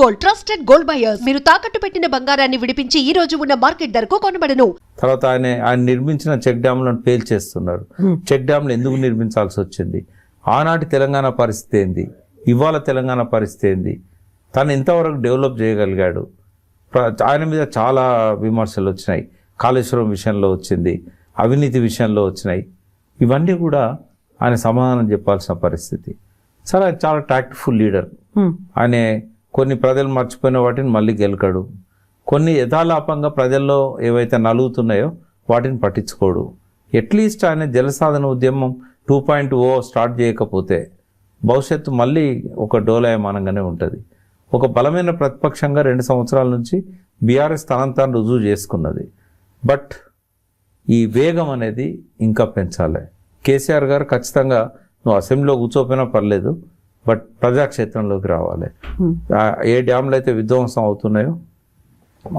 Gold, trusted gold buyers. మీరు తాకట్టు పెట్టిన బంగారాన్ని విడిపించి ఈ రోజు ఉన్న మార్కెట్ ధరకు కొనబడను. తర్వాత ఆయన నిర్మించిన చెక్ డ్యామ్లను పేల్చేస్తున్నారు. చెక్ డ్యామ్లు ఎందుకు నిర్మించాల్సి వచ్చింది? ఆనాటి తెలంగాణ పరిస్థితి ఏంది, ఇవాళ తెలంగాణ పరిస్థితి ఏంది, తను ఎంతవరకు డెవలప్ చేయగలిగాడు? ఆయన మీద చాలా విమర్శలు వచ్చినాయి. కాళేశ్వరం విషయంలో వచ్చింది, అవినీతి విషయంలో వచ్చినాయి. ఇవన్నీ కూడా ఆయన సమాధానం చెప్పాల్సిన పరిస్థితి. చాలా టాక్ట్ఫుల్ లీడర్. ఆయన కొన్ని ప్రజలు మర్చిపోయిన వాటిని మళ్ళీ గెలకడు, కొన్ని యథాలాపంగా ప్రజల్లో ఏవైతే నలుగుతున్నాయో వాటిని పట్టించుకోడు. అట్లీస్ట్ ఆయన జలసాధన ఉద్యమం 2.0 స్టార్ట్ చేయకపోతే భవిష్యత్తు మళ్ళీ ఒక డోలాయమానంగానే ఉంటుంది. ఒక బలమైన ప్రతిపక్షంగా 2 సంవత్సరాల నుంచి బీఆర్ఎస్ తనంతాను రుజువు చేసుకున్నది. బట్ ఈ వేగం అనేది ఇంకా పెంచాలి. కేసీఆర్ గారు ఖచ్చితంగా నువ్వు అసెంబ్లీలో కూర్చోపోయినా పర్లేదు, బట్ ప్రజాక్షేత్రంలోకి రావాలి. ఏ డ్యామ్లు అయితే విధ్వంసం అవుతున్నాయో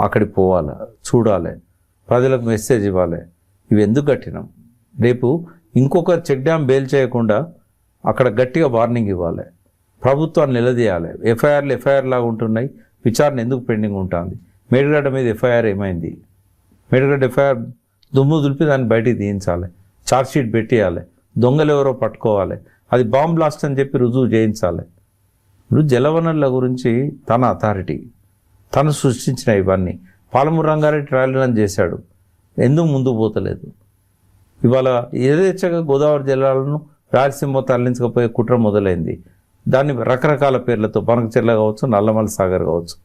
అక్కడికి పోవాలి, చూడాలి, ప్రజలకు మెసేజ్ ఇవ్వాలి. ఇవి ఎందుకు కట్టినాం, రేపు ఇంకొక చెక్ డ్యామ్ బెయిల్ చేయకుండా అక్కడ గట్టిగా వార్నింగ్ ఇవ్వాలి, ప్రభుత్వాన్ని నిలదీయాలి. ఎఫ్ఐఆర్ లాగా ఉంటున్నాయి, విచారణ ఎందుకు పెండింగ్ ఉంటుంది? మేడిగడ్డ మీద ఎఫ్ఐఆర్ ఏమైంది? మేడిగడ్డ ఎఫ్ఐఆర్ దుమ్ము దులిపి దాన్ని బయటికి తీయించాలి, ఛార్జ్షీట్ పెట్టేయాలి, దొంగలు ఎవరో పట్టుకోవాలి, అది బాంబ్ బ్లాస్ట్ అని చెప్పి రుజువు చేయించాలి. ఇప్పుడు జలవనరుల గురించి తన అథారిటీ, తను సృష్టించిన ఇవన్నీ పాలమూరు రంగారెడ్డి ట్రయల్ రన్ చేశాడు, ఎందుకు ముందుకు పోతలేదు? ఇవాళ యథేచ్ఛగా గోదావరి జలాలను రాయలసీమ తరలించకపోయే కుట్ర మొదలైంది. దాన్ని రకరకాల పేర్లతో పనకచెర్ల కావచ్చు, నల్లమల సాగర్ కావచ్చు,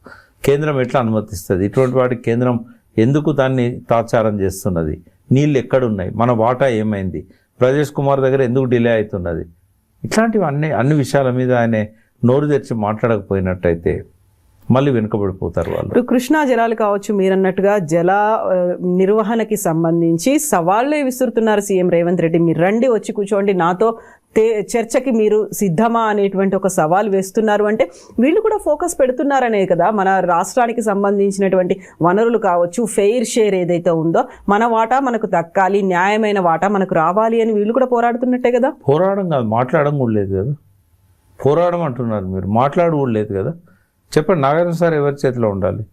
కేంద్రం ఎట్లా అనుమతిస్తుంది? ఇటువంటి వాటికి కేంద్రం ఎందుకు దాన్ని తాత్సారం చేస్తున్నది? నీళ్ళు ఎక్కడున్నాయి? మన వాటా ఏమైంది? ప్రజేష్ కుమార్ దగ్గర ఎందుకు డిలే అవుతున్నది? ఇట్లాంటివి అన్ని విషయాల మీద ఆయన నోరు తెరిచి మాట్లాడకపోయినట్టయితే మళ్ళీ వెనుకబడిపోతారు వాళ్ళు. ఇప్పుడు కృష్ణా జలాలు కావచ్చు, మీరన్నట్టుగా జల నిర్వహణకి సంబంధించి సవాళ్ళే విసురుతున్నారు సీఎం రేవంత్ రెడ్డి. మీరు రండి, వచ్చి కూర్చోండి, నాతో చర్చకి మీరు సిద్ధమా అనేటువంటి ఒక సవాల్ వేస్తున్నారు. అంటే వీళ్ళు కూడా ఫోకస్ పెడుతున్నారనే కదా, మన రాష్ట్రానికి సంబంధించినటువంటి వనరులు కావచ్చు, ఫెయిర్ షేర్ ఏదైతే ఉందో మన వాటా మనకు దక్కాలి, న్యాయమైన వాటా మనకు రావాలి అని వీళ్ళు కూడా పోరాడుతున్నట్టే కదా. పోరాడడం కాదు, మాట్లాడడం కూడా లేదు కదా. పోరాడడం అంటున్నారు మీరు, మాట్లాడ కూడా లేదు కదా. చెప్పండి, నాగార్జున సార్ ఎవరి చేతిలో ఉండాలి?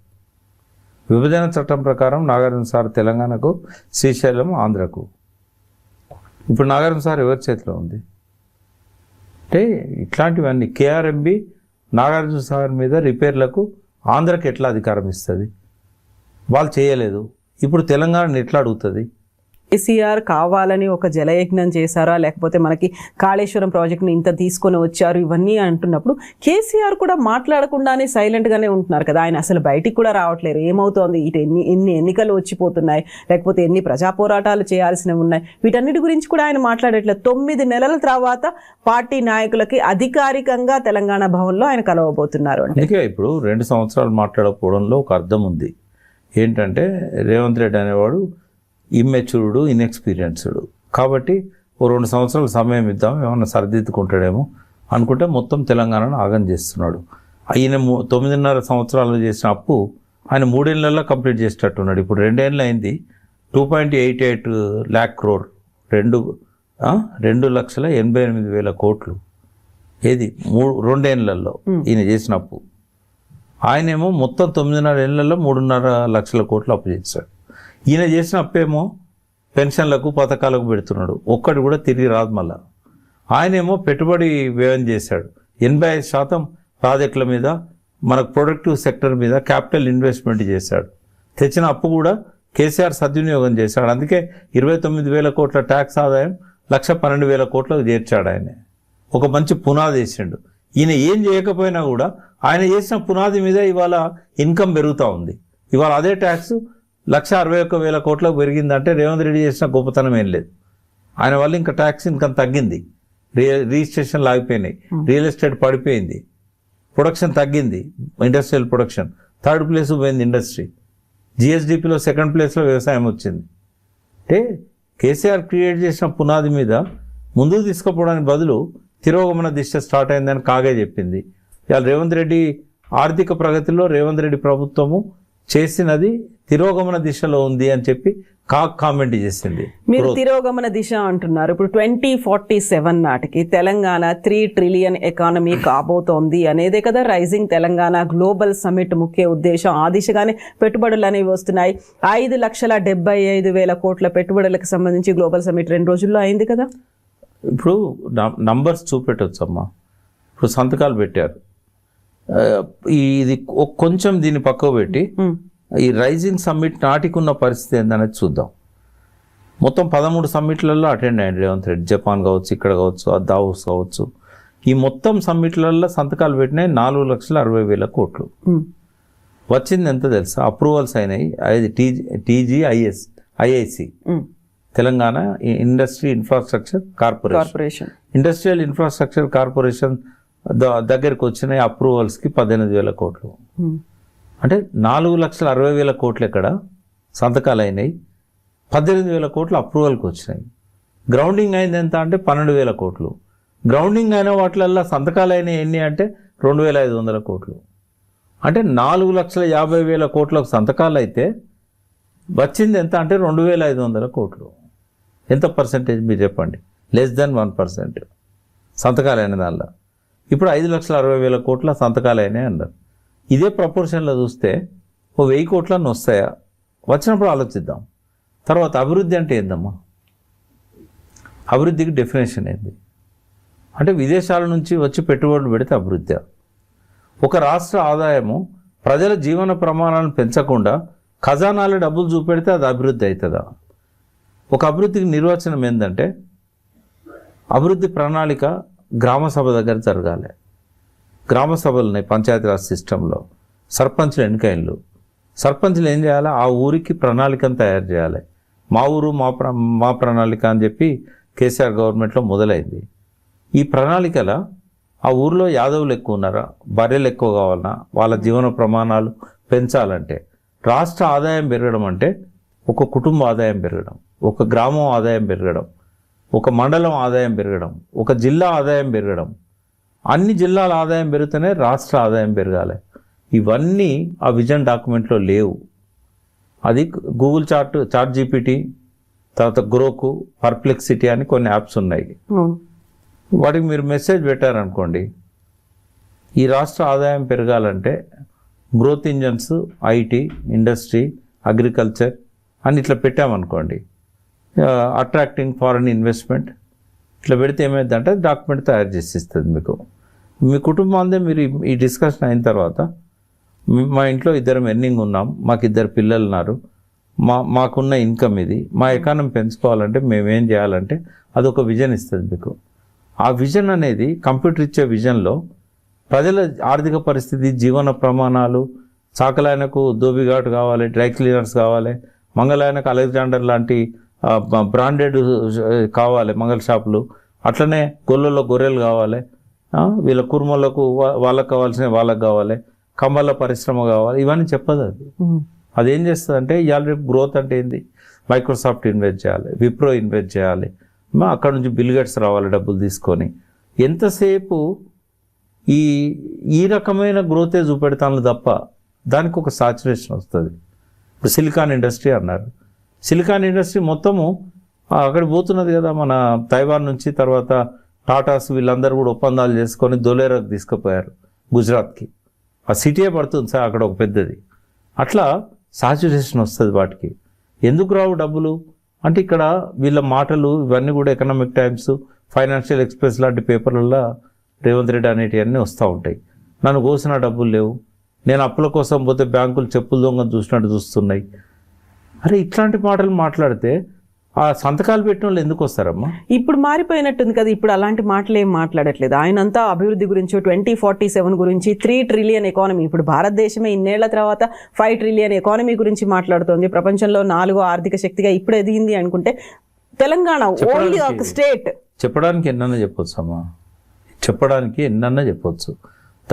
విభజన చట్టం ప్రకారం నాగార్జున సార్ తెలంగాణకు, శ్రీశైలం ఆంధ్రకు. ఇప్పుడు నాగార్జున సార్ ఎవరి చేతిలో ఉంది? అంటే ఇట్లాంటివన్నీ కేఆర్ఎంబి నాగార్జున సార్ మీద రిపేర్లకు ఆంధ్రకి ఎట్లా అధికారం ఇస్తుంది? వాళ్ళు చేయలేదు, ఇప్పుడు తెలంగాణని ఎట్లా అడుగుతుంది? కేసీఆర్ కావాలని ఒక జలయజ్ఞం చేశారా, లేకపోతే మనకి కాళేశ్వరం ప్రాజెక్ట్ని ఇంత తీసుకొని వచ్చారు, ఇవన్నీ అంటున్నప్పుడు కేసీఆర్ కూడా మాట్లాడకుండానే సైలెంట్గానే ఉంటున్నారు కదా. ఆయన అసలు బయటికి కూడా రావట్లేరు. ఏమవుతోంది, ఇటు ఎన్ని ఎన్నికలు వచ్చిపోతున్నాయి, లేకపోతే ఎన్ని ప్రజా పోరాటాలు చేయాల్సినవి ఉన్నాయి, వీటన్నిటి గురించి కూడా ఆయన మాట్లాడట్లేదు. 9 నెలల తర్వాత పార్టీ నాయకులకి అధికారికంగా తెలంగాణ భవన్లో ఆయన కలవబోతున్నారు. అందుకే ఇప్పుడు 2 సంవత్సరాలు మాట్లాడకపోవడంలో ఒక అర్థం ఉంది. ఏంటంటే రేవంత్ రెడ్డి అనేవాడు ఇమ్మెచ్యూర్డ్, ఇన్ఎక్స్పీరియన్స్డ్. కాబట్టి ఓ 2 సంవత్సరాల సమయం ఇద్దాం, ఏమన్నా సరిదిద్దుకుంటాడేమో అనుకుంటే మొత్తం తెలంగాణను ఆగం చేస్తున్నాడు. ఆయన 9.5 సంవత్సరాలు చేసిన అప్పు ఆయన 3 ఏళ్ళల్లో కంప్లీట్ చేసేటట్టున్నాడు. ఇప్పుడు 2 ఏళ్ళు అయింది, 2.88 lakh crore, 2,88,000 కోట్లు. ఏది 2 ఏళ్లలో ఈయన చేసిన అప్పు. ఆయనేమో మొత్తం 9.5 ఏళ్లలో 3.5 లక్షల కోట్లు అప్పు చేశాడు. ఈయన చేసిన అప్పేమో పెన్షన్లకు, పథకాలకు పెడుతున్నాడు, ఒక్కటి కూడా తిరిగి రాదు. మళ్ళా ఆయనేమో పెట్టుబడి వ్యయం చేశాడు. 85% ప్రాజెక్టుల మీద, మనకు ప్రొడక్టివ్ సెక్టర్ మీద క్యాపిటల్ ఇన్వెస్ట్మెంట్ చేశాడు. తెచ్చిన అప్పు కూడా కేసీఆర్ సద్వినియోగం చేశాడు. అందుకే 29,000 కోట్ల ట్యాక్స్ ఆదాయం 1,12,000 కోట్లకు చేర్చాడు. ఆయన ఒక మంచి పునాది వేసిండు. ఈయన ఏం చేయకపోయినా కూడా ఆయన చేసిన పునాది మీద ఇవాళ ఇన్కమ్ పెరుగుతూ ఉంది. ఇవాళ అదే ట్యాక్స్ 1,61,000 కోట్లకు పెరిగిందంటే రేవంత్ రెడ్డి చేసిన గొప్పతనం ఏం లేదు. ఆయన వల్ల ఇంకా ట్యాక్స్ ఇన్కమ్ తగ్గింది, రిజిస్ట్రేషన్లు ఆగిపోయినాయి, రియల్ ఎస్టేట్ పడిపోయింది, ప్రొడక్షన్ తగ్గింది, ఇండస్ట్రియల్ ప్రొడక్షన్ 3rd ప్లేస్ పోయింది ఇండస్ట్రీ, జిఎస్డిపిలో 2nd ప్లేస్లో వ్యవసాయం వచ్చింది. అంటే కేసీఆర్ క్రియేట్ చేసిన పునాది మీద ముందుకు తీసుకుపోవడానికి బదులు తిరోగమన దిశ స్టార్ట్ అయిందని కాగే చెప్పింది. ఇవాళ రేవంత్ రెడ్డి ఆర్థిక ప్రగతిలో రేవంత్ రెడ్డి ప్రభుత్వము చేసినది తిరోగమన దిశలో ఉంది అని చెప్పి కామెంట్ చేసింది. మీరు తిరోగమన దిశ అంటున్నారు. ఇప్పుడు 2047 నాటికి తెలంగాణ 3 ట్రిలియన్ ఎకానమీ కాబోతోంది అనేదే కదా రైజింగ్ తెలంగాణ గ్లోబల్ సమిట్ ముఖ్య ఉద్దేశం. ఆ దిశగానే పెట్టుబడులు అనేవి వస్తున్నాయి. 5,75,000 కోట్ల పెట్టుబడులకు సంబంధించి గ్లోబల్ సమిట్ 2 రోజుల్లో అయింది కదా. ఇప్పుడు నంబర్స్ చూపెట్టొచ్చమ్మా. ఇప్పుడు సంతకాలు పెట్టారు. ఇది కొంచెం దీన్ని పక్కకు పెట్టి ఈ రైజింగ్ సమ్మిట్ నాటికి ఉన్న పరిస్థితి ఏందనేది చూద్దాం. మొత్తం 13 సమ్మిట్లలో అటెండ్ అయ్యాడు రేవంత్ రెడ్డి. జపాన్ కావచ్చు, ఇక్కడ కావచ్చు, దావోస్ కావచ్చు. ఈ మొత్తం సమ్మిట్లలో సంతకాలు పెట్టినాయి 4,60,000 కోట్లు. వచ్చింది ఎంత తెలుసా? అప్రూవల్స్ అయినాయి. అది IIC Telangana industry infrastructure corporation. Industrial infrastructure corporation దగ్గరికి వచ్చినాయి అప్రూవల్స్కి 18,000 కోట్లు. అంటే 4,60,000 కోట్లు ఎక్కడ సంతకాలు అయినాయి, 18,000 కోట్లు అప్రూవల్కి వచ్చినాయి. గ్రౌండింగ్ అయింది ఎంత అంటే 12,000 కోట్లు. గ్రౌండింగ్ అయిన వాటిలల్లో సంతకాలు అయినాయి ఎన్ని అంటే 2,500 కోట్లు. అంటే 4,50,000 కోట్లకు సంతకాలు అయితే వచ్చింది ఎంత అంటే 2,500 కోట్లు. ఎంత పర్సెంటేజ్ మీరు చెప్పండి? <1% సంతకాలు అయిన దానిలో. ఇప్పుడు 5,60,000 కోట్ల సంతకాలు అయినాయి అన్నారు. ఇదే ప్రపోర్షన్లో చూస్తే 1,000 కోట్లన్నీ వస్తాయా? వచ్చినప్పుడు ఆలోచిద్దాం. తర్వాత అభివృద్ధి అంటే ఏందమ్మా? అభివృద్ధికి డెఫినేషన్ ఏంది అంటే విదేశాల నుంచి వచ్చి పెట్టుబడులు పెడితే అభివృద్ధి. ఒక రాష్ట్ర ఆదాయము ప్రజల జీవన ప్రమాణాలను పెంచకుండా ఖజానాలో డబ్బులు చూపెడితే అది అభివృద్ధి అవుతుందా? ఒక అభివృద్ధికి నిర్వచనం ఏంటంటే అభివృద్ధి ప్రణాళిక గ్రామ సభ దగ్గర జరగాలి. గ్రామ సభలు ఉన్నాయి పంచాయతీరాజ్ సిస్టంలో. సర్పంచ్లు ఎన్నికైన్లు. సర్పంచ్లు ఏం చేయాలి? ఆ ఊరికి ప్రణాళికను తయారు చేయాలి. మా ఊరు మా ప్రణాళిక అని చెప్పి కేసీఆర్ గవర్నమెంట్లో మొదలైంది. ఈ ప్రణాళికల ఆ ఊరిలో యాదవులు ఎక్కువ ఉన్నారా, బర్రెలు ఎక్కువ కావాలన్నా, వాళ్ళ జీవన ప్రమాణాలు పెంచాలంటే రాష్ట్ర ఆదాయం పెరగడం అంటే ఒక కుటుంబ ఆదాయం పెరగడం, ఒక గ్రామం ఆదాయం పెరగడం, ఒక మండలం ఆదాయం పెరగడం, ఒక జిల్లా ఆదాయం పెరగడం. అన్ని జిల్లాల ఆదాయం పెరిగితేనే రాష్ట్ర ఆదాయం పెరగాలి. ఇవన్నీ ఆ విజన్ డాక్యుమెంట్లో లేవు. అది గూగుల్ చాట్ జీపీటీ, తర్వాత గ్రోకు, పర్ప్లెక్సిటీ అని కొన్ని యాప్స్ ఉన్నాయి. వాటికి మీరు మెసేజ్ పెట్టారనుకోండి, ఈ రాష్ట్ర ఆదాయం పెరగాలంటే growth engines IT, industry, agriculture అని ఇట్లా పెట్టామనుకోండి, అట్రాక్టింగ్ ఫారెన్ ఇన్వెస్ట్మెంట్ ఇట్లా పెడితే ఏమైందంటే డాక్యుమెంట్ తయారు చేసి ఇస్తుంది మీకు. మీ కుటుంబం అందే మీరు ఈ డిస్కషన్ అయిన తర్వాత మా ఇంట్లో 2 ఎర్నింగ్ ఉన్నాం, మాకు 2 పిల్లలు ఉన్నారు, మాకున్న ఇన్కమ్ ఇది, మా ఎకానమీ పెంచుకోవాలంటే మేమేం చేయాలంటే అదొక విజన్ ఇస్తుంది మీకు. ఆ విజన్ అనేది కంప్యూటర్ ఇచ్చే విజన్లో ప్రజల ఆర్థిక పరిస్థితి, జీవన ప్రమాణాలు, చాకలాయనకు దోబిఘాట్ కావాలి, డ్రై క్లీనర్స్ కావాలి, మంగళాయనకు అలెగ్జాండర్ లాంటి బ్రాండెడ్ కావాలి మంగళ షాపులు, అట్లనే గొర్రెల్లో గొర్రెలు కావాలి, వీళ్ళ కుర్మలకు వాళ్ళకు కావాల్సిన వాళ్ళకు కావాలి, కమ్మల పరిశ్రమ కావాలి, ఇవన్నీ చెప్పదు అది. అదేం చేస్తుంది అంటే ఇవాళ రేపు గ్రోత్ అంటే ఏంది? మైక్రోసాఫ్ట్ ఇన్వెస్ట్ చేయాలి, విప్రో ఇన్వెస్ట్ చేయాలి, అక్కడ నుంచి బిల్ గేట్స్ రావాలి డబ్బులు తీసుకొని. ఎంతసేపు ఈ రకమైన గ్రోతే చూపెడతాను తప్ప దానికి ఒక సాచురేషన్ వస్తుంది. ఇప్పుడు సిలికాన్ ఇండస్ట్రీ అన్నారు. సిలికాన్ ఇండస్ట్రీ మొత్తము అక్కడికి పోతున్నది కదా, మన తైవాన్ నుంచి. తర్వాత టాటాస్ వీళ్ళందరూ కూడా ఒప్పందాలు చేసుకొని దొలేరకు తీసుకుపోయారు గుజరాత్కి. ఆ సిటీయే పడుతుంది సార్ అక్కడ ఒక పెద్దది. అట్లా సాచురేషన్ వస్తుంది వాటికి. ఎందుకు రావు డబ్బులు అంటే ఇక్కడ వీళ్ళ మాటలు ఇవన్నీ కూడా ఎకనామిక్ టైమ్స్, ఫైనాన్షియల్ ఎక్స్ప్రెస్ లాంటి పేపర్లలో రేవంత్ రెడ్డి అనేటివన్నీ వస్తూ ఉంటాయి. నన్ను కోసిన డబ్బులు లేవు, నేను అప్పుల కోసం పోతే బ్యాంకులు చెప్పులు దొంగ చూసినట్టు చూస్తున్నాయి. అరే ఇట్లాంటి మాటలు మాట్లాడితే ఆ సంతకాలు పెట్టిన వాళ్ళు ఎందుకు వస్తారమ్మా? ఇప్పుడు మారిపోయినట్టుంది కదా, ఇప్పుడు అలాంటి మాటలు ఏం మాట్లాడట్లేదు. ఆయనంతా అభివృద్ధి గురించి 2047 గురించి 3 ట్రిలియన్ ఎకానమీ, ఇప్పుడు భారతదేశమే ఇన్నేళ్ల తర్వాత 5 ట్రిలియన్ ఎకానమీ గురించి మాట్లాడుతోంది. ప్రపంచంలో 4వ ఆర్థిక శక్తిగా ఇప్పుడు ఎదిగింది అనుకుంటే తెలంగాణ ఓన్లీ ఒక స్టేట్. చెప్పడానికి ఎన్నన్నా చెప్పొచ్చు అమ్మా, చెప్పడానికి ఎన్నన్నా చెప్పొచ్చు.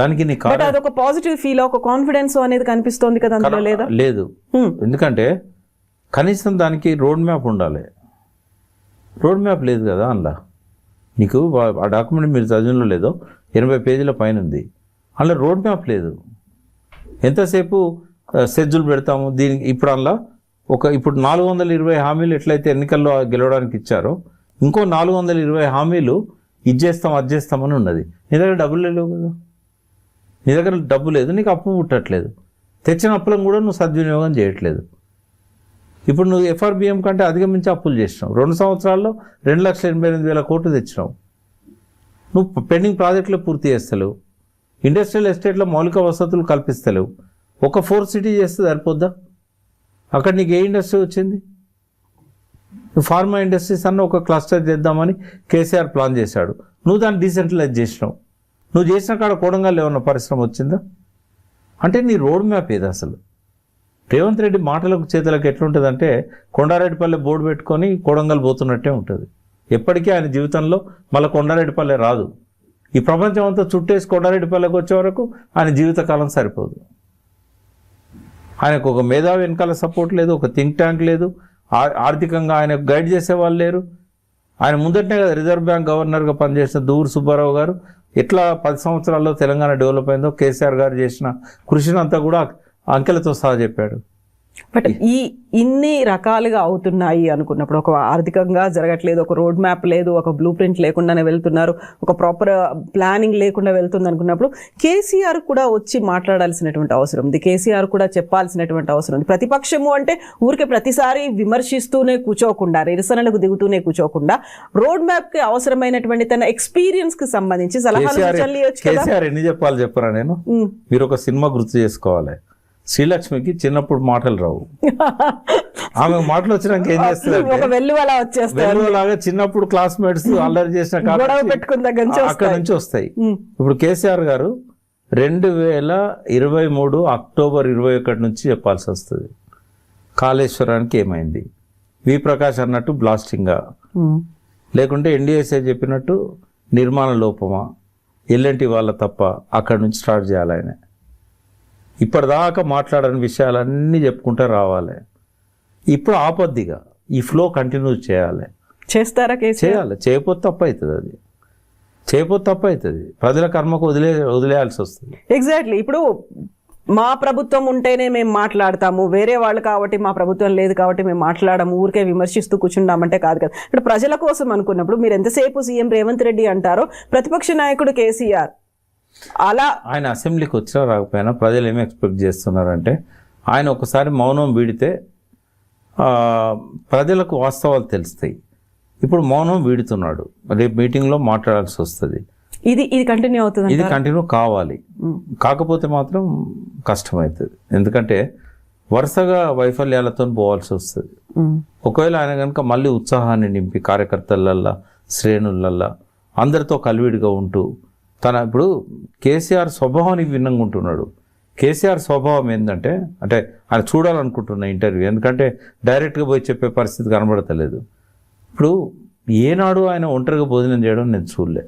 దానికి నీ అదొక పాజిటివ్ ఫీల్, ఒక కాన్ఫిడెన్స్ అనేది కనిపిస్తోంది కదా అందులో, లేదా? లేదు, ఎందుకంటే కనీసం దానికి రోడ్ మ్యాప్ ఉండాలి. రోడ్ మ్యాప్ లేదు కదా అందులో. నీకు ఆ డాక్యుమెంట్ మీరు చదివినలో లేదో 80 పేజీల పైన ఉంది, అందులో రోడ్ మ్యాప్ లేదు. ఎంతసేపు షెడ్యూల్ పెడతాము దీనికి. ఇప్పుడు అందులో ఇప్పుడు 420 హామీలు ఎట్లయితే ఎన్నికల్లో గెలవడానికి ఇచ్చారో ఇంకో 420 హామీలు ఇది చేస్తాం అది చేస్తామని ఉన్నది. నీ దగ్గర డబ్బులు లేవు కదా, నీ దగ్గర డబ్బు లేదు, నీకు అప్పు పుట్టట్లేదు, తెచ్చిన అప్పులను కూడా నువ్వు సద్వినియోగం చేయట్లేదు. ఇప్పుడు నువ్వు FRBM కంటే అధిగమించి అప్పులు చేసినావు. 2 సంవత్సరాల్లో 2,88,000 కోట్లు తెచ్చినావు. నువ్వు పెండింగ్ ప్రాజెక్టులు పూర్తి చేస్తలేవు, ఇండస్ట్రియల్ ఎస్టేట్లో మౌలిక వసతులు కల్పిస్తలేవు. ఒక 4 సిటీ చేస్తే సరిపోద్దా? అక్కడ నీకు ఏ ఇండస్ట్రీ వచ్చింది? నువ్వు ఫార్మా ఇండస్ట్రీస్ అన్న ఒక క్లస్టర్ చేద్దామని కేసీఆర్ ప్లాన్ చేశాడు, నువ్వు దాన్ని డీసెంట్రలైజ్ చేసినావు. నువ్వు చేసిన కాడ కొడంగల్లో ఏమన్నా పరిశ్రమ వచ్చిందా? అంటే నీ రోడ్ మ్యాప్ ఏది అసలు? రేవంత్ రెడ్డి మాటలకు చేతులకు ఎట్లుంటుందంటే కొండారెడ్డిపల్లె బోర్డు పెట్టుకొని కొడంగల్ పోతున్నట్టే ఉంటుంది. ఎప్పటికీ ఆయన జీవితంలో మళ్ళీ కొండారెడ్డిపల్లె రాదు. ఈ ప్రపంచం అంతా చుట్టేసి కొండారెడ్డిపల్లెకి వచ్చే వరకు ఆయన జీవితకాలం సరిపోదు. ఆయనకు ఒక మేధావి వెనకాల సపోర్ట్ లేదు, ఒక థింక్ ట్యాంక్ లేదు, ఆర్థికంగా ఆయన గైడ్ చేసేవాళ్ళు లేరు. ఆయన ముందటనే కదా రిజర్వ్ బ్యాంక్ గవర్నర్గా పనిచేసిన దూరు సుబ్బారావు గారు ఎట్లా 10 సంవత్సరాల్లో తెలంగాణ డెవలప్ అయిందో కేసీఆర్ గారు చేసిన కృషిని అంతా కూడా అంకెలతో సహా చెప్పాడు. బట్ ఇన్ని రకాలుగా అవుతున్నాయి అనుకున్నప్పుడు, ఒక ఆర్థికంగా జరగట్లేదు, ఒక రోడ్ మ్యాప్ లేదు, ఒక బ్లూ ప్రింట్ లేకుండానే వెళ్తున్నారు, ఒక ప్రాపర్ ప్లానింగ్ లేకుండా వెళ్తుంది అనుకున్నప్పుడు కేసీఆర్ కూడా వచ్చి మాట్లాడాల్సినటువంటి అవసరం ఉంది, కేసీఆర్ కూడా చెప్పాల్సినటువంటి అవసరం ఉంది. ప్రతిపక్షము అంటే ఊరికే ప్రతిసారి విమర్శిస్తూనే కూర్చోకుండా, నిరసనలకు దిగుతూనే కూర్చోకుండా రోడ్ మ్యాప్కి అవసరమైనటువంటి తన ఎక్స్పీరియన్స్కి సంబంధించి సలహాలు చల్లియొచ్చు కదా. కేసీఆర్ ఎన్ని చెప్పాలి చెప్పరా? నేను మీరు ఒక సినిమా గుర్తు చేసుకోవాలి. శ్రీలక్ష్మికి చిన్నప్పుడు మాటలు రావు, ఆమె మాటలు వచ్చినాక ఏం చేస్తారు, వెల్లువలాగా చిన్నప్పుడు క్లాస్మేట్స్ అల్లరి చేసిన అక్కడ నుంచి వస్తాయి. ఇప్పుడు కేసీఆర్ గారు 2023 అక్టోబర్ 21 నుంచి చెప్పాల్సి వస్తుంది. కాళేశ్వరానికి ఏమైంది, వి ప్రకాష్ అన్నట్టు బ్లాస్టింగా, లేకుంటే NDSA చెప్పినట్టు నిర్మాణ లోపమా, ఎల్ఎన్టీ వాళ్ళ తప్ప, అక్కడ నుంచి స్టార్ట్ చేయాలి. ఆయన ఇప్పటిదాకా మాట్లాడని విషయాలన్నీ చెప్పుకుంటూ రావాలి. ఇప్పుడు ఆపద్దిగా ఈ ఫ్లో కంటిన్యూ చేయాలి. చేస్తారా? చేయాలి. చేయకపోతే తప్పు అవుతుంది, అది చేయకపోతే తప్పు అవుతుంది, ప్రజల కర్మకు వదిలేయాల్సి వస్తుంది. ఎగ్జాక్ట్లీ. ఇప్పుడు మా ప్రభుత్వం ఉంటేనే మేము మాట్లాడతాము, వేరే వాళ్ళు కాబట్టి మా ప్రభుత్వం లేదు కాబట్టి మేము మాట్లాడము, ఊరికే విమర్శిస్తూ కూర్చుంటామంటే కాదు కదా. ఇప్పుడు ప్రజల కోసం అనుకున్నప్పుడు మీరు ఎంతసేపు సీఎం రేవంత్ రెడ్డి అంటారో, ప్రతిపక్ష నాయకుడు కేసీఆర్ అలా ఆయన అసెంబ్లీకి వచ్చినా రాకపోయినా ప్రజలు ఏమి ఎక్స్పెక్ట్ చేస్తున్నారంటే ఆయన ఒకసారి మౌనం వీడితే ప్రజలకు వాస్తవాలు తెలుస్తాయి. ఇప్పుడు మౌనం వీడుతున్నాడు, రేపు మీటింగ్లో మాట్లాడాల్సి వస్తుంది. ఇది కంటిన్యూ అవుతుంది, ఇది కంటిన్యూ కావాలి. కాకపోతే మాత్రం కష్టమవుతుంది, ఎందుకంటే వరుసగా వైఫల్యాలతో పోవాల్సి వస్తుంది. ఒకవేళ ఆయన కనుక మళ్ళీ ఉత్సాహాన్ని నింపి కార్యకర్తలల్లా శ్రేణులల్లా అందరితో కలివిడిగా ఉంటూ ఇప్పుడు కేసీఆర్ స్వభావానికి భిన్నంగా ఉంటున్నాడు. కేసీఆర్ స్వభావం ఏంటంటే, అంటే ఆయన చూడాలనుకుంటున్న ఇంటర్వ్యూ, ఎందుకంటే డైరెక్ట్గా పోయి చెప్పే పరిస్థితి కనబడతలేదు. ఇప్పుడు ఏనాడు ఆయన ఒంటరిగా భోజనం చేయడం నేను చూడలే.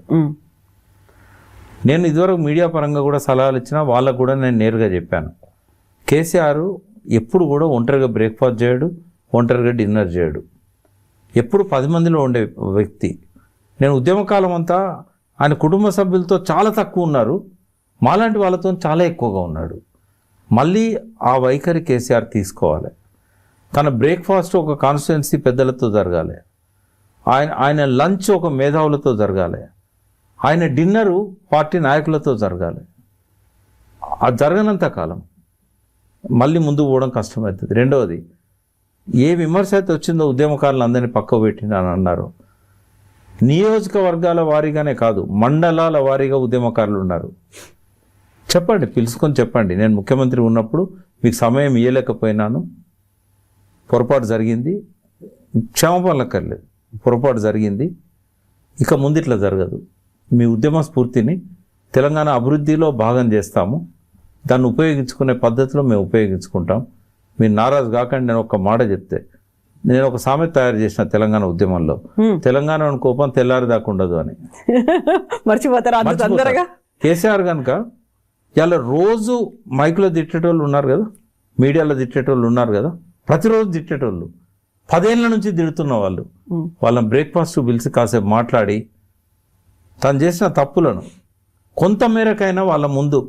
నేను ఇదివరకు మీడియా పరంగా కూడా సలహాలు ఇచ్చినా వాళ్ళకు కూడా నేను నేరుగా చెప్పాను, కేసీఆర్ ఎప్పుడు కూడా ఒంటరిగా బ్రేక్ఫాస్ట్ చేయడు, ఒంటరిగా డిన్నర్ చేయడు, ఎప్పుడు 10 మందిలో ఉండే వ్యక్తి. నేను ఉద్యమకాలం అంతా ఆయన కుటుంబ సభ్యులతో చాలా తక్కువ ఉన్నారు, మాలాంటి వాళ్ళతో చాలా ఎక్కువగా ఉన్నాడు. మళ్ళీ ఆ వైఖరి కేసీఆర్ తీసుకోవాలి. తన బ్రేక్ఫాస్ట్ ఒక కాన్స్టిట్యున్సీ పెద్దలతో జరగాలి, ఆయన లంచ్ ఒక మేధావులతో జరగాలి, ఆయన డిన్నరు పార్టీ నాయకులతో జరగాలి. అది జరగనంత కాలం మళ్ళీ ముందుకు పోవడం కష్టమవుతుంది. రెండవది, ఏ విమర్శ అయితే వచ్చిందో ఉద్యమకారులు అందరినీ పక్క పెట్టినని అన్నారు. నియోజకవర్గాల వారీగానే కాదు, మండలాల వారీగా ఉద్యమకారులు ఉన్నారు. చెప్పండి, పిలుచుకొని చెప్పండి, నేను ముఖ్యమంత్రి ఉన్నప్పుడు మీకు సమయం ఇవ్వలేకపోయినాను, పొరపాటు జరిగింది, క్షమాపణలక్కర్లేదు, పొరపాటు జరిగింది, ఇక ముందు ఇట్లా జరగదు, మీ ఉద్యమ స్ఫూర్తిని తెలంగాణ అభివృద్ధిలో భాగం చేస్తాము, దాన్ని ఉపయోగించుకునే పద్ధతిలో మేము ఉపయోగించుకుంటాం, మీరు నారాజు కాకండి. నేను ఒక మాట చెప్తే, నేను ఒక సామెత తయారు చేసిన తెలంగాణ ఉద్యమంలో, తెలంగాణ కోపం తెల్లారి దాకా ఉండదు అని. మర్చిపోతారు. కేసీఆర్ కనుక ఇలా రోజు మైకులో తిట్టేటోళ్ళు ఉన్నారు కదా, మీడియాలో తిట్టేటోళ్ళు ఉన్నారు కదా, ప్రతిరోజు తిట్టేటోళ్ళు, 10 ఏళ్ళ నుంచి తిడుతున్న వాళ్ళు, వాళ్ళని బ్రేక్ఫాస్ట్ పిలిచి కాసేపు మాట్లాడి తను చేసిన తప్పులను కొంత మేరకైనా వాళ్ళ ముందు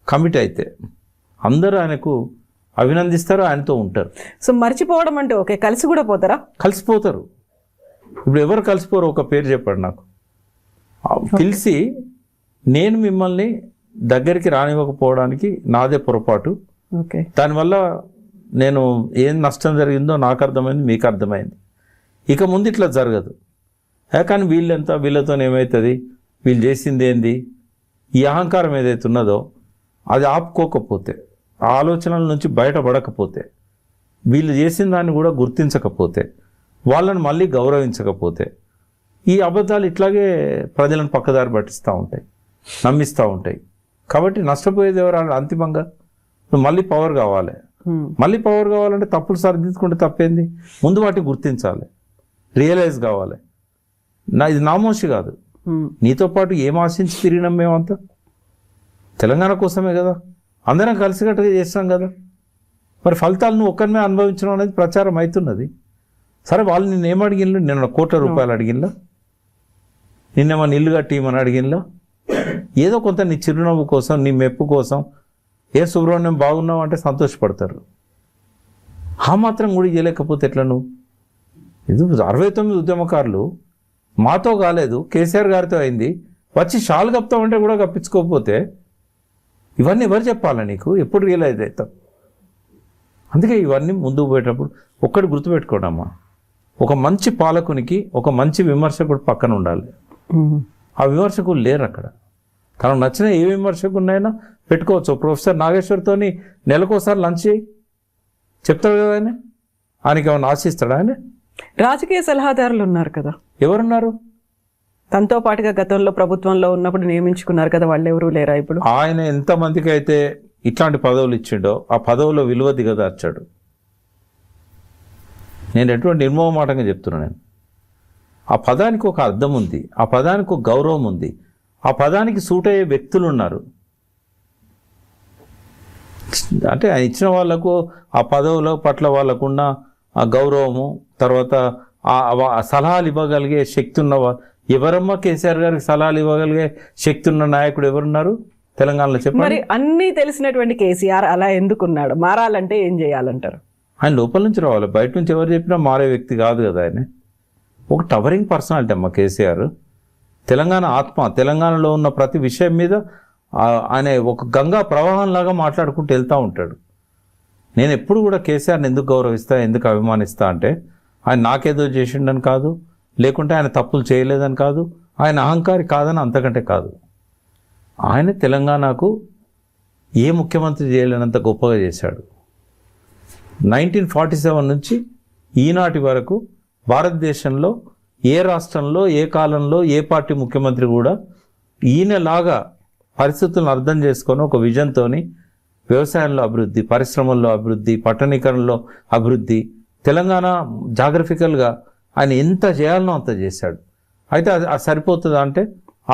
కమిట్ అయితే అందరూ ఆయనకు అభినందిస్తారు, ఆయనతో ఉంటారు. సో మర్చిపోవడం అంటే ఓకే, కలిసి కూడా పోతారా? కలిసిపోతారు. ఇప్పుడు ఎవరు కలిసిపోరు? ఒక పేరు చెప్పండి నాకు. పిలిచి నేను మిమ్మల్ని దగ్గరికి రానివ్వకపోవడానికి నాదే పొరపాటు, ఓకే, దానివల్ల నేను ఏం నష్టం జరిగిందో నాకు అర్థమైంది, మీకు అర్థమైంది, ఇక ముందు ఇట్లా జరగదు. కానీ వీళ్ళంతా వీళ్ళతో ఏమవుతుంది, వీళ్ళు చేసింది ఏంది, ఈ అహంకారం ఏదైతే ఉన్నదో అది ఆపుకోకపోతే, ఆ ఆలోచనల నుంచి బయటపడకపోతే, వీళ్ళు చేసిన దాన్ని కూడా గుర్తించకపోతే, వాళ్ళని మళ్ళీ గౌరవించకపోతే, ఈ అబద్ధాలు ఇట్లాగే ప్రజలను పక్కదారి పట్టిస్తూ ఉంటాయి, నమ్మిస్తూ ఉంటాయి. కాబట్టి నష్టపోయేది ఎవరు? అంతిమంగా నువ్వు మళ్ళీ పవర్ కావాలి. మళ్ళీ పవర్ కావాలంటే తప్పులు సరిదిద్దుకుంటే తప్పేంది? ముందు వాటిని గుర్తించాలి, రియలైజ్ కావాలి. ఇది నామోషి కాదు. నీతో పాటు ఏం ఆశించి తిరిగినాం మేమంతా? తెలంగాణ కోసమే కదా, అందరం కలిసికట్టుగా చేస్తాం కదా. మరి ఫలితాలు నువ్వు ఒక్కరిమే అనుభవించడం అనేది ప్రచారం అవుతున్నది. సరే, వాళ్ళు నిన్ను ఏం అడిగిన్లు? నిన్న 1 కోట్ల రూపాయలు అడిగిన్లా? నిన్నేమన్నా ఇల్లు కట్టిమని అడిగిన్లా? ఏదో కొంత నీ చిరునవ్వు కోసం, నీ మెప్పు కోసం, ఏ సుబ్రహ్మణ్యం బాగున్నావు అంటే సంతోషపడతారు. ఆ మాత్రం కూడా చేయలేకపోతే ఎట్లా నువ్వు? ఇది 69 ఉద్యమకారులు మాతో కాలేదు, కేసీఆర్ గారితో అయింది, వచ్చి షాల్ కప్తామంటే కూడా కప్పించుకోకపోతే ఇవన్నీ ఎవరు చెప్పాలా నీకు? ఎప్పుడు రియలైజ్ అవుతావు? అందుకే ఇవన్నీ ముందుకు పోయేటప్పుడు ఒక్కటి గుర్తుపెట్టుకోవడమ్మా, ఒక మంచి పాలకునికి ఒక మంచి విమర్శకుడు పక్కన ఉండాలి. ఆ విమర్శకులు లేరు అక్కడ. తనకు నచ్చిన ఏ విమర్శకుడినైనా పెట్టుకోవచ్చు. ప్రొఫెసర్ నాగేశ్వర్తోని నెలకోసారి లంచ్ చేయి చెప్తాడు కదా ఆయన. ఆయనకి ఏమైనా ఆశిస్తాడా ఆయన? రాజకీయ సలహాదారులు ఉన్నారు కదా. ఎవరున్నారు? తనతో పాటుగా గతంలో ప్రభుత్వంలో ఉన్నప్పుడు నియమించుకున్నారు కదా, వాళ్ళు ఎవరు లేరా ఇప్పుడు? ఆయన ఎంతమందికి అయితే ఇట్లాంటి పదవులు ఇచ్చిండో ఆ పదవులో విలువ దిగదార్చాడు. నేను ఎటువంటి నిర్మోహమాటంగా చెప్తున్నా. నేను ఆ పదానికి ఒక అర్థం ఉంది, ఆ పదానికి ఒక గౌరవం ఉంది, ఆ పదానికి సూట్ అయ్యే వ్యక్తులు ఉన్నారు. అంటే ఆయన ఇచ్చిన వాళ్ళకు ఆ పదవుల పట్ల వాళ్ళకున్న ఆ గౌరవము, తర్వాత ఆ సలహాలు ఇవ్వగలిగే శక్తి ఉన్న ఎవరమ్మా కేసీఆర్ గారికి సలహాలు ఇవ్వగలిగే శక్తి ఉన్న నాయకుడు ఎవరున్నారు తెలంగాణలో చెప్పండి? మరి అన్నీ తెలిసినటువంటి కేసీఆర్ అలా ఎందుకున్నాడు? మారాలంటే ఏం చేయాలంటారు? ఆయన లోపల నుంచి రావాలి, బయట నుంచి ఎవరు చెప్పినా మారే వ్యక్తి కాదు కదా ఆయన. ఒక టవరింగ్ పర్సనాలిటీ అమ్మ కేసీఆర్. తెలంగాణ ఆత్మ, తెలంగాణలో ఉన్న ప్రతి విషయం మీద ఆయన ఒక గంగా ప్రవాహంలాగా మాట్లాడుకుంటూ వెళ్తూ ఉంటాడు. నేను ఎప్పుడు కూడా కేసీఆర్ని ఎందుకు గౌరవిస్తా, ఎందుకు అభిమానిస్తా అంటే ఆయన నాకేదో చేసిండని కాదు, లేకుంటే ఆయన తప్పులు చేయలేదని కాదు, ఆయన అహంకారి కాదని అంతకంటే కాదు. ఆయన తెలంగాణకు ఏ ముఖ్యమంత్రి చేయలేనంత గొప్పగా చేశాడు. 1947 నుంచి ఈనాటి వరకు భారతదేశంలో ఏ రాష్ట్రంలో, ఏ కాలంలో, ఏ పార్టీ ముఖ్యమంత్రి కూడా ఈయనలాగా పరిస్థితులను అర్థం చేసుకొని ఒక విజన్తోని వ్యవసాయంలో అభివృద్ధి, పరిశ్రమల్లో అభివృద్ధి, పట్టణీకరణలో అభివృద్ధి, తెలంగాణ జాగ్రఫికల్గా ఆయన ఎంత చేయాలనో అంత చేశాడు. అయితే అది సరిపోతుందా అంటే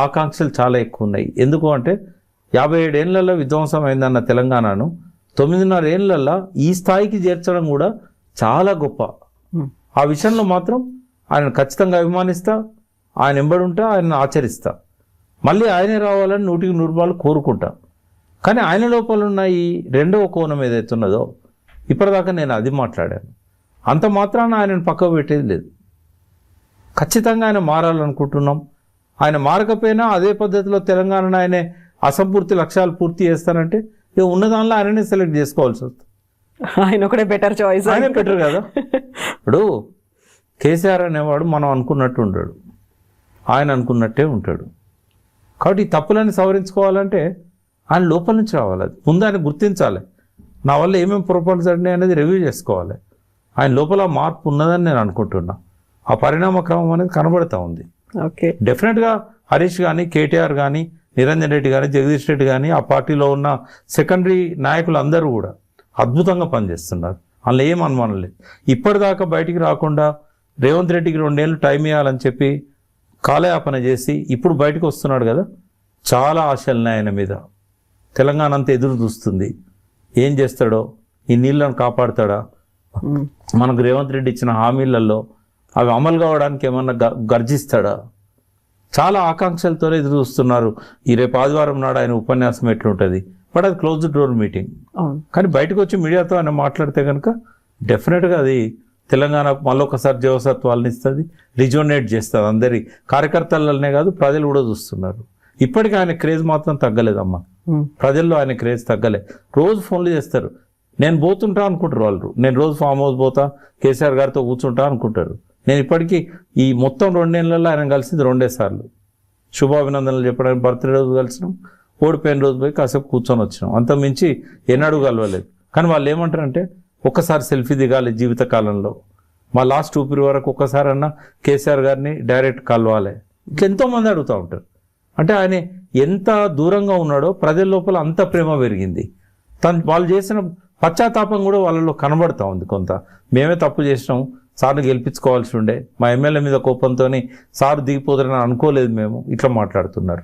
ఆకాంక్షలు చాలా ఎక్కువ ఉన్నాయి. ఎందుకు అంటే 57 ఏళ్లలో విధ్వంసం అయిందన్న తెలంగాణను 9.5 ఏళ్లలో ఈ స్థాయికి చేర్చడం కూడా చాలా గొప్ప. ఆ విషయంలో మాత్రం ఆయన ఖచ్చితంగా అభిమానిస్తా, ఆయన ఎంబడుంటా, ఆయన ఆచరిస్తా. మళ్ళీ ఆయనే రావాలని 100కి 100 కోరుకుంటా. కానీ ఆయన లోపల ఉన్న ఈ రెండవ కోణం ఏదైతే ఉన్నదో ఇప్పటిదాకా నేను అది మాట్లాడాను. అంత మాత్రాన ఆయనను పక్కకు పెట్టేది లేదు. ఖచ్చితంగా ఆయన మారాలనుకుంటున్నాం. ఆయన మారకపోయినా అదే పద్ధతిలో తెలంగాణను ఆయనే అసంపూర్తి లక్ష్యాలు పూర్తి చేస్తానంటే ఇక ఉన్న దానిలో ఆయననే సెలెక్ట్ చేసుకోవాల్సి వస్తుంది. ఆయన ఒకటే బెటర్ చాయిస్, ఆయన బెటర్ కదా. ఇప్పుడు కేసీఆర్ అనేవాడు మనం అనుకున్నట్టు ఉంటాడు, ఆయన అనుకున్నట్టే ఉంటాడు. కాబట్టి ఈ తప్పులని సవరించుకోవాలంటే ఆయన లోపల నుంచి రావాలి. అది ముందు ఆయన గుర్తించాలి, నా వల్ల ఏమేమి పొరపాట్లు జరిగినాయి అనేది రివ్యూ చేసుకోవాలి. ఆయన లోపల మార్పు ఉన్నదని నేను అనుకుంటున్నా. ఆ పరిణామ క్రమం అనేది కనబడుతూ ఉంది. ఓకే, డెఫినెట్గా హరీష్ కానీ, కేటీఆర్ కానీ, నిరంజన్ రెడ్డి కానీ, జగదీష్ రెడ్డి కానీ, ఆ పార్టీలో ఉన్న సెకండరీ నాయకులు అందరూ కూడా అద్భుతంగా పనిచేస్తున్నారు. అందులో ఏం అనుమానం లేదు. ఇప్పటిదాకా బయటికి రాకుండా రేవంత్ రెడ్డికి 2 ఏళ్ళు టైం ఇవ్వాలని చెప్పి కాలయాపన చేసి ఇప్పుడు బయటకు వస్తున్నాడు కదా. చాలా ఆశలున్నాయి ఆయన మీద. తెలంగాణ అంతా ఎదురు చూస్తుంది, ఏం చేస్తాడో, ఈ నీళ్ళను కాపాడుతాడా, మనకు రేవంత్ రెడ్డి ఇచ్చిన హామీలలో అవి అమలు కావడానికి ఏమన్నా గర్జిస్తాడా, చాలా ఆకాంక్షలతోనే ఎదురు చూస్తున్నారు. ఈ రేపు ఆదివారం నాడు ఆయన ఉపన్యాసం ఎట్లుంటుంది, బట్ అది క్లోజ్డ్ డోర్ మీటింగ్. అవును. కానీ బయటకు వచ్చి మీడియాతో ఆయన మాట్లాడితే కనుక డెఫినెట్గా అది తెలంగాణకు మళ్ళొకసారి జీవసత్వాలను ఇస్తుంది, రిజోనేట్ చేస్తుంది. అందరి కార్యకర్తలనే కాదు ప్రజలు కూడా చూస్తున్నారు. ఇప్పటికీ ఆయన క్రేజ్ మాత్రం తగ్గలేదమ్మా. ప్రజల్లో ఆయన క్రేజ్ తగ్గలే. రోజు ఫోన్లు చేస్తారు, నేను పోతుంటా అనుకుంటారు వాళ్ళు. నేను రోజు ఫామ్ హౌస్ పోతా, కేసీఆర్ గారితో కూర్చుంటా అనుకుంటారు. నేను ఇప్పటికీ ఈ మొత్తం 2 నెలల్లో ఆయన కలిసింది 2 సార్లు. శుభాభినందనలు చెప్పడానికి బర్త్డే రోజు కలిసినాం, ఓడిపోయిన రోజు పోయి కాసేపు కూర్చొని వచ్చినాం. అంత మించి ఎన్నడూ కలవలేదు. కానీ వాళ్ళు ఏమంటారంటే ఒక్కసారి సెల్ఫీ దిగాలి జీవితకాలంలో, మా లాస్ట్ ఊపిరి వరకు ఒక్కసారి అన్న కేసీఆర్ గారిని డైరెక్ట్ కలవాలి. ఇట్లా ఎంతోమంది అడుగుతూ ఉంటారు. అంటే ఆయన ఎంత దూరంగా ఉన్నాడో ప్రజల లోపల అంత ప్రేమ పెరిగింది. వాళ్ళు చేసిన పశ్చాత్తాపం కూడా వాళ్ళలో కనబడతా ఉంది. కొంత మేమే తప్పు చేసినాం, సార్ని గెలిపించుకోవాల్సి ఉండే, మా ఎమ్మెల్యే మీద కోపంతో సార్ దిగిపోతారని అనుకోలేదు మేము, ఇట్లా మాట్లాడుతున్నారు.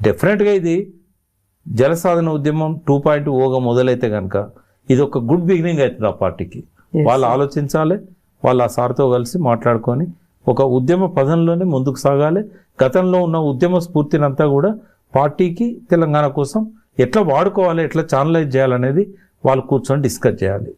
డెఫినెట్గా ఇది జలసాధన ఉద్యమం 2.0గా మొదలైతే కనుక ఇది ఒక గుడ్ బిగినింగ్ అవుతుంది ఆ పార్టీకి. వాళ్ళు ఆలోచించాలి, వాళ్ళు ఆ సార్తో కలిసి మాట్లాడుకొని ఒక ఉద్యమ పదంలోనే ముందుకు సాగాలి. గతంలో ఉన్న ఉద్యమ స్ఫూర్తినంతా కూడా పార్టీకి తెలంగాణ కోసం ఎట్లా వాడుకోవాలి, ఎట్లా ఛానలైజ్ చేయాలనేది వాళ్ళు కూర్చొని డిస్కస్ చేయాలి.